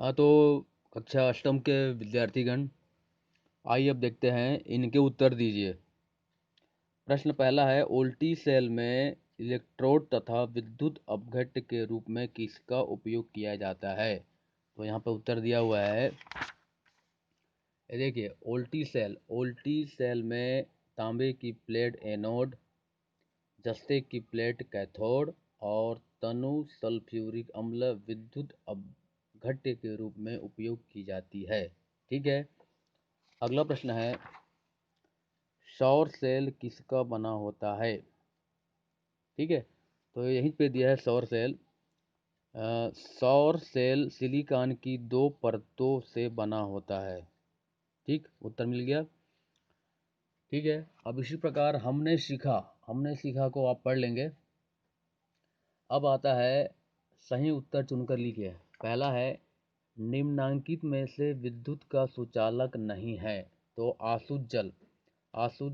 हाँ तो कक्षा अष्टम के विद्यार्थीगण, आइए अब देखते हैं, इनके उत्तर दीजिए। प्रश्न पहला है, उल्टी सेल में इलेक्ट्रोड तथा विद्युत अपघट्य के रूप में किसका उपयोग किया जाता है? तो यहाँ पर उत्तर दिया हुआ है। ये देखिए, उल्टी सेल में तांबे की प्लेट एनोड, जस्ते की प्लेट कैथोड और तनु सल्फ्यूरिक अम्ल विद्युत अपघट्य के रूप में उपयोग की जाती है। ठीक है। अगला प्रश्न है, सौर सेल किसका बना होता है? ठीक है, तो यहीं पे दिया है सौर सेल। सौर सेल सिलिकॉन की 2 परतों से बना होता है। ठीक, उत्तर मिल गया। ठीक है, अब इसी प्रकार हमने सीखा को आप पढ़ लेंगे। अब आता है, सही उत्तर चुनकर लिखिए। पहला है, निम्नांकित में से विद्युत का सुचालक नहीं है। तो आसुत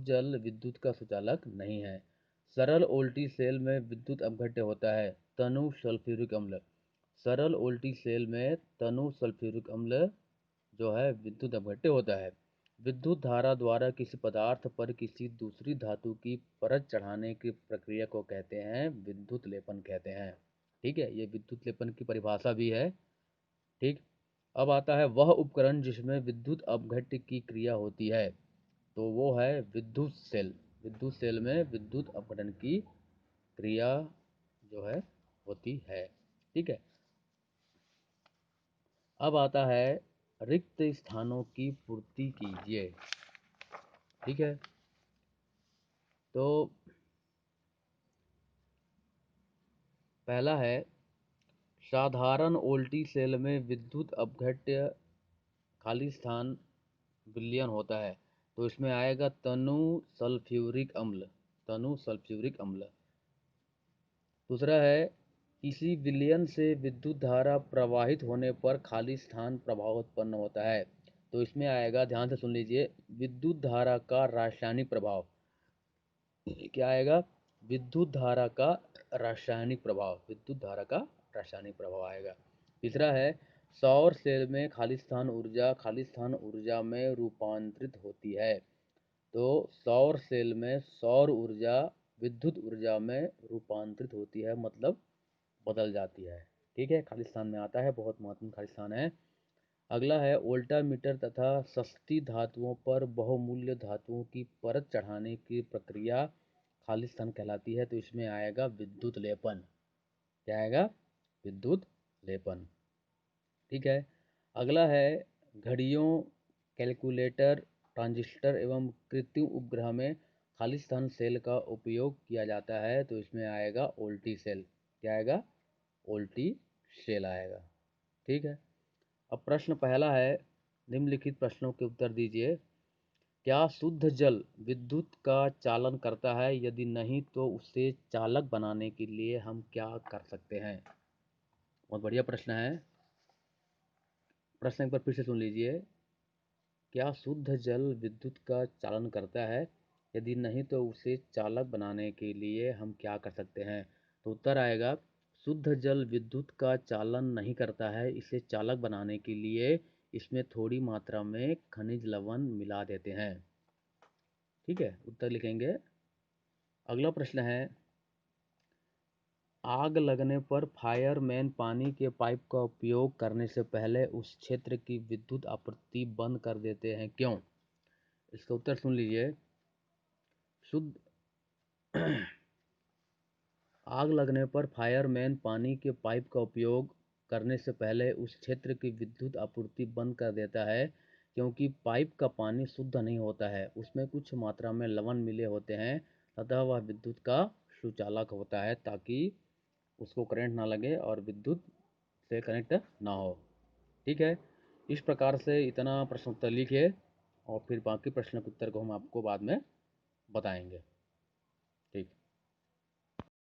जल विद्युत का सुचालक नहीं है। सरल उल्टी सेल में विद्युत अपघट्य होता है। तनु सल्फ्यूरिक अम्ल, सरल उल्टी सेल में तनु सल्फ्यूरिक अम्ल जो है विद्युत अपघट्य होता है। विद्युत धारा द्वारा किसी पदार्थ पर किसी दूसरी धातु की परत चढ़ाने की प्रक्रिया को कहते हैं विद्युत लेपन कहते हैं। ठीक है, ये विद्युत लेपन की परिभाषा भी है। ठीक, अब आता है, वह उपकरण जिसमें विद्युत अपघट्य की क्रिया होती है। तो वो है विद्युत सेल। विद्युत सेल में विद्युत अपघटन की क्रिया जो है होती है। ठीक है, अब आता है, रिक्त स्थानों की पूर्ति कीजिए। ठीक है, तो पहला है, साधारण उल्टी सेल में विद्युत अपघट्य खाली स्थान विलयन होता है। तो इसमें आएगा तनु सल्फ्यूरिक अम्ल। तनु सल्फ्यूरिक अम्ल। दूसरा है, किसी विलयन से विद्युत धारा प्रवाहित होने पर खाली स्थान प्रभाव उत्पन्न होता है। तो इसमें आएगा, ध्यान से सुन लीजिए, विद्युत धारा का रासायनिक प्रभाव। क्या आएगा? विद्युत धारा का रासायनिक प्रभाव। विद्युत धारा का रासायनिक प्रभाव आएगा। तीसरा है, सौर सेल में खाली स्थान ऊर्जा में रूपांतरित होती है। तो सौर सेल में सौर ऊर्जा विद्युत ऊर्जा में रूपांतरित होती है, मतलब बदल जाती है। ठीक है, खाली स्थान में आता है, बहुत महत्वपूर्ण खाली स्थान है। अगला है, वोल्टामीटर तथा सस्ती धातुओं पर बहुमूल्य धातुओं की परत चढ़ाने की प्रक्रिया खाली स्थान कहलाती है। तो इसमें आएगा विद्युत लेपन। क्या आएगा? विद्युत लेपन। ठीक है, अगला है, घड़ियों, कैलकुलेटर, ट्रांजिस्टर एवं कृत्रिम उपग्रह में खाली स्थान सेल का उपयोग किया जाता है। तो इसमें आएगा उल्टी सेल। क्या आएगा? उल्टी सेल आएगा। ठीक है, अब प्रश्न पहला है, निम्नलिखित प्रश्नों के उत्तर दीजिए। क्या शुद्ध जल विद्युत का चालन करता है? यदि नहीं तो उसे चालक बनाने के लिए हम क्या कर सकते हैं? बहुत बढ़िया प्रश्न है। प्रश्न एक बार फिर से सुन लीजिए। क्या शुद्ध जल विद्युत का चालन करता है? यदि नहीं तो उसे चालक बनाने के लिए हम क्या कर सकते हैं? तो उत्तर आएगा, शुद्ध जल विद्युत का चालन नहीं करता है। इसे चालक बनाने के लिए इसमें थोड़ी मात्रा में खनिज लवण मिला देते हैं। ठीक है, उत्तर लिखेंगे। अगला प्रश्न है, आग लगने पर फायरमैन पानी के पाइप का उपयोग करने से पहले उस क्षेत्र की विद्युत आपूर्ति बंद कर देते हैं, क्यों? इसका उत्तर सुन लीजिए। शुद्ध आग लगने पर फायरमैन पानी के पाइप का उपयोग करने से पहले उस क्षेत्र की विद्युत आपूर्ति बंद कर देता है, क्योंकि पाइप का पानी शुद्ध नहीं होता है, उसमें कुछ मात्रा में लवण मिले होते हैं, अतः वह विद्युत का सुचालक होता है, ताकि उसको करंट ना लगे और विद्युत से कनेक्ट ना हो। ठीक है, इस प्रकार से इतना प्रश्न उत्तर लिखिए और फिर बाकी प्रश्न के उत्तर को हम आपको बाद में बताएंगे।